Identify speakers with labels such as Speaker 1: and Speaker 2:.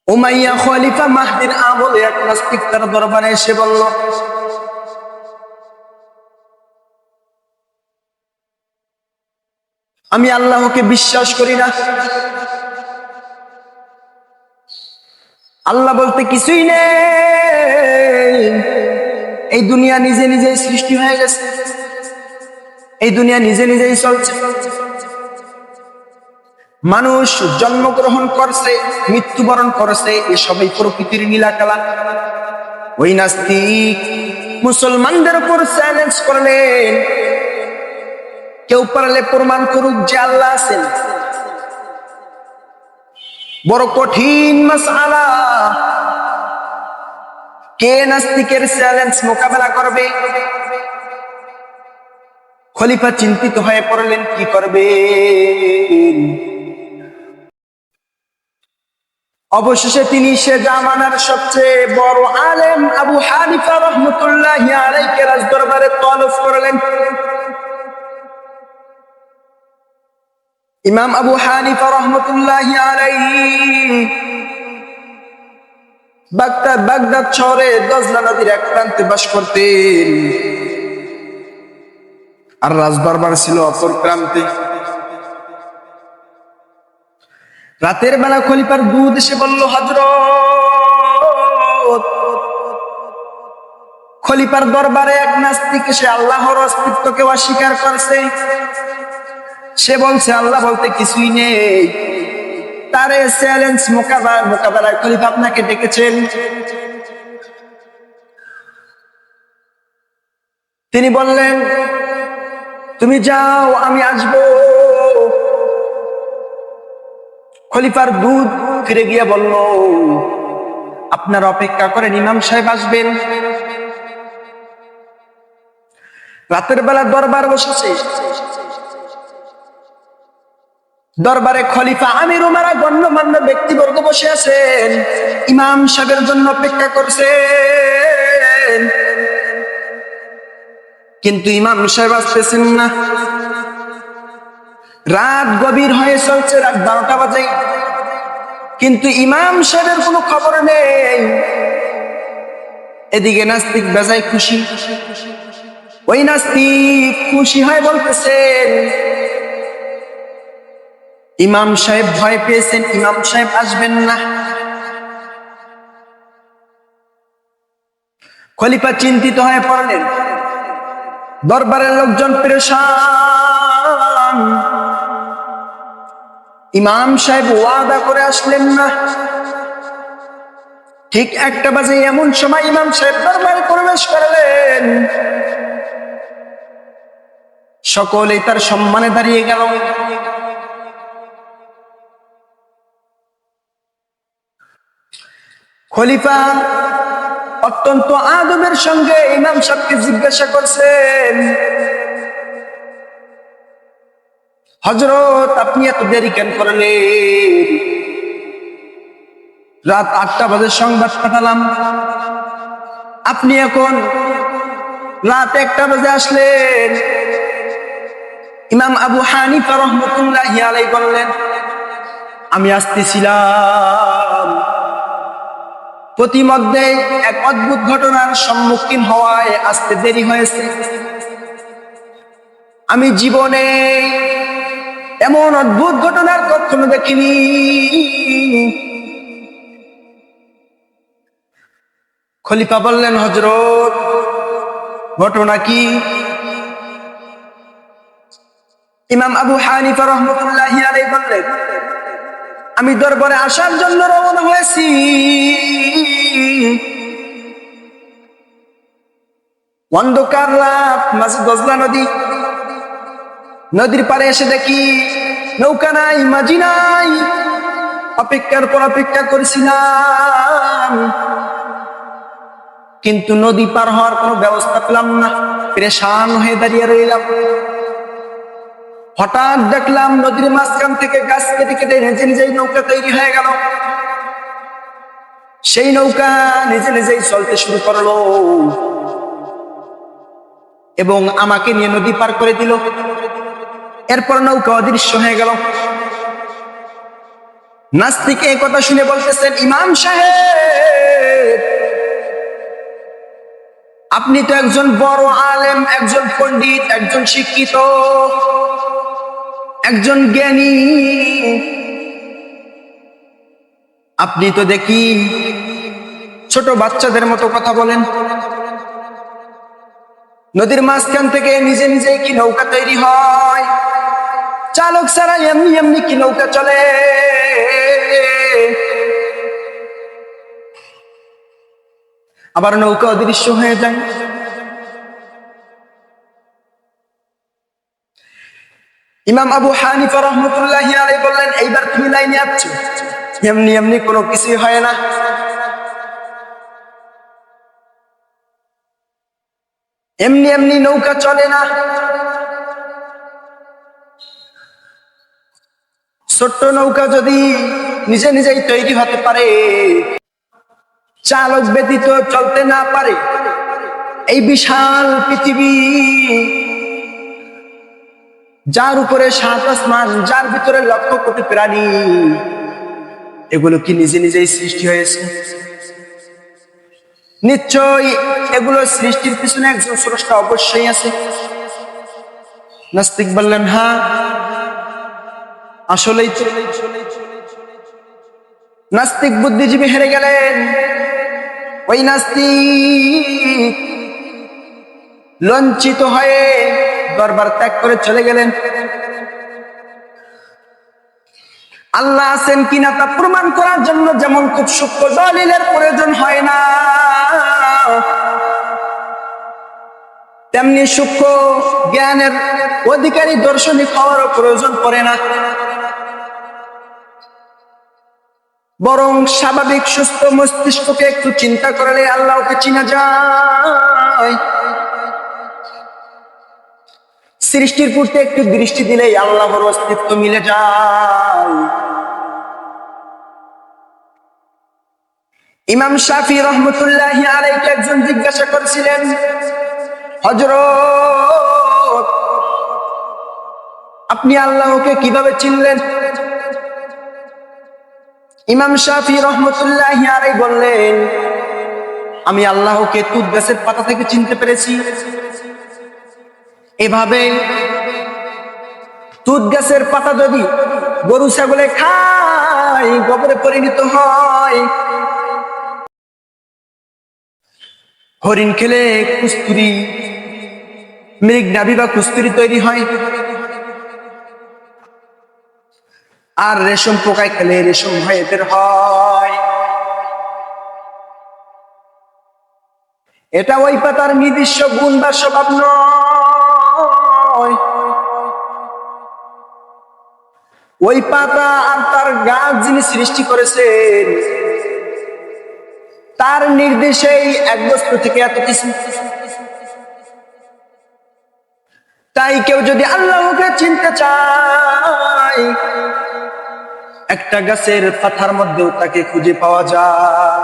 Speaker 1: Umayya খলিফা মাহদির আমলে এক নাস্তিক তার দরবারে এসে বলল, আমি আল্লাহকে বিশ্বাস করি না, আল্লাহ বলতে কিছুই নেই, এই দুনিয়া নিজে নিজেই সৃষ্টি হয়ে গেছে, এই দুনিয়া নিজে নিজেই চলছে, মানুষ জন্মগ্রহণ করছে, মৃত্যুবরণ করছে, এসবই প্রকৃতির নীলাখেলা। ওই নাস্তিক মুসলমানদের উপর চ্যালেঞ্জ করলেন, কেউ পারলে প্রমাণ করুক যে আল্লাহ আছেন। বড় কঠিন মাসআলা, কে নাস্তিকের চ্যালেঞ্জ মোকাবেলা করবে? খলিফা চিন্তিত হয়ে পড়লেন, কি করবে? অবশেষে তিনি সে জামানার সবচেয়ে বড় আলেম আবু হানিফা রাহমাতুল্লাহি আলাইহি রাজ দরবারে তলব করলেন। ইমাম আবু হানিফা রাহমাতুল্লাহি আলাইহি বাগদাদ শহরে দজলা নদীর এক প্রান্তে বাস করতেন, আর রাজদরবার ছিল অপর প্রান্তে। রাতের বেলা খলিফার দুধ এসে বলল, হযরত, খলিফার দরবারে এক নাস্তিক এসে আল্লাহর অস্তিত্বকে অস্বীকার করছে। সে বলছে আল্লাহ বলতে কিছুই নেই। তারে চ্যালেঞ্জ মোকাবেলায় খলিফা আপনাকে ডেকেছেন। তিনি বললেন, তুমি যাও, আমি আসবো। খলিফার দুধ ফিরে গিয়ে বলল, আপনার অপেক্ষা করেন, ইমাম সাহেব আসবেন। রাতের বেলা দরবার বসেছে, দরবারে খলিফা, আমির উমারা, গণ্যমান্য ব্যক্তিবর্গ বসে আছেন, ইমাম সাহেবের জন্য অপেক্ষা করছেন, কিন্তু ইমাম সাহেব আসতেছেন না। রাত গভীর হয়ে চলছে, রাত 12টা বাজে, কিন্তু ইমাম সাহেবের কোনো খবর নেই। এদিকে নাস্তিক বেজায় খুশি। ওই নাস্তিক খুশি হয় বলতেছেন, ইমাম সাহেব ভয় পেয়েছেন, ইমাম সাহেব আসবেন না। খলিফা চিন্তিত হয়ে পড়লেন, দরবারের লোকজন পেরেশান, ইমাম সাহেব ওয়াদা করে আসলেন না। ঠিক 1টা বাজে, এমন সময় ইমাম সাহেব দরবারে প্রবেশ করলেন। সকলেই তার সম্মানে দাঁড়িয়ে গেল। খলিফা অত্যন্ত আদবের সঙ্গে ইমাম সাহেবকে জিজ্ঞাসা করছেন, হযরত, আপনি এত দেরি কেন করলেন? রাত 8টা বাজে সংবাদ পাঠালাম, আপনি এখন রাত 1টা বাজে আসলেন। ইমাম আবু হানিফা রাহমাতুল্লাহি আলাইহি বললেন, আমি আসতেছিলাম, প্রতিমধ্যে এক অদ্ভুত ঘটনার সম্মুখীন হওয়ায় আসতে দেরি হয়েছে। আমি জীবনে এমন অদ্ভুত ঘটনার কখনো দেখিনি। খলিফা বললেন, হযরত, ঘটনা কি? ইমাম আবু হানিফা রাহমাতুল্লাহি আলাইহি বললেন, আমি দরবারে আসার জন্য রওনা হয়েছি, অন্ধকার রাত, মাঝে দজলা নদী, নদীর পাড়ে এসে দেখি নৌকা নাই, মাঝি নাই। অপেক্ষার পর অপেক্ষা করেছিলাম, কিন্তু নদী পার হওয়ার কোনো ব্যবস্থা পেলাম না, পেরেশান হয়ে দাঁড়িয়ে রইলাম। হঠাৎ দেখলাম নদীর মাঝখান থেকে গাছ কেটে কেটে নিজে নিজেই নৌকা তৈরি হয়ে গেল। সেই নৌকা নিজে নিজেই চলতে শুরু করলো এবং আমাকে নিয়ে নদী পার করে দিল। এরপর নৌকা অদৃশ্য হয়ে গেল। নাস্তিক এই কথা শুনে বলতেছেন, ইমাম সাহেব, আপনি তো একজন বড় আলেম, একজন পণ্ডিত, একজন শিক্ষিত, একজন জ্ঞানী, আপনি তো দেখি ছোট বাচ্চাদের মতো কথা বলেন। নদীর মাঝখান থেকে নিজে নিজেই কি নৌকা তৈরি হয়? চালক ছাড়া এমনি এমনি কি নৌকা চলে? আবার নৌকা অদৃশ্য হয়ে যায়। ইমাম আবু হানিফা রাহমাতুল্লাহি আলাইহি বললেন, এইবার তুমি লাইনে আসছো, এমনি এমনি কোনো কিছুই হয় না। এমনি এমনি নৌকা চলে না। ছোট্ট নৌকা যদি নিজে নিজেই তৈরি হতে পারে, চালক ব্যতীত চলতে না পারে, এই বিশাল পৃথিবী, যার উপরে সাত আসমান, যার ভিতরে লক্ষ কোটি প্রাণী, এগুলো কি নিজে নিজেই সৃষ্টি হয়েছে? নিশ্চয়ই এগুলো সৃষ্টির পিছনে একজন স্রষ্টা অবশ্যই আছে। নাস্তিক বললেন, হ্যাঁ আসলেই তো। নাস্তিক বুদ্ধিজীবী হেরে গেলেন। ওই নাস্তিক লজ্জিত হয়ে দরবার ত্যাগ করে চলে গেলেন। আল্লাহ আছেন কিনা তা প্রমাণ করার জন্য যেমন খুব সূক্ষ্ম দলিলের প্রয়োজন হয় না, তেমনি সূক্ষ্ম জ্ঞানের অধিকারী দর্শনিক হওয়ারও প্রয়োজন পড়ে না। বরং স্বাভাবিক সুস্থ মস্তিষ্ককে একটু চিন্তা করলে আল্লাহকে চিনা যায়। সৃষ্টির প্রতি একটু দৃষ্টি দিলেই আল্লাহর অস্তিত্ব মিলে যায়। ইমাম শাফি রহমতুল্লাহি আলাইহি একজন জিজ্ঞাসা করেছিলেন, হযরত, আপনি আল্লাহকে কিভাবে চিনলেন? ইমাম শাফি রহমতুল্লাহি আলাইহি বললেন, আমি আল্লাহকে তুত গাছের পাতা থেকে চিনতে পেরেছি। এভাবে তুত গাছের পাতা যদি গরু ছাগলে খায়, গোবরে পরিণত হয়। হরিণ খেলে কুস্তুরি, মৃগ নাভি বা কুস্তুরি তৈরি হয়। আর রেশম পোকায় খেলে রেশম হয়ে বের হয়। এটা ওই পাতার নির্দিষ্ট গুণ বা স্বভাব নয়। ওই পাতা আর তার গাছ যিনি সৃষ্টি করেছেন, তার নির্দেশেই এক বস্তু থেকে এত কিছু। তাই কেউ যদি আল্লাহকে চিনতে চায়, একটা গাছের পাতার মধ্যেও তাকে খুঁজে পাওয়া যায়।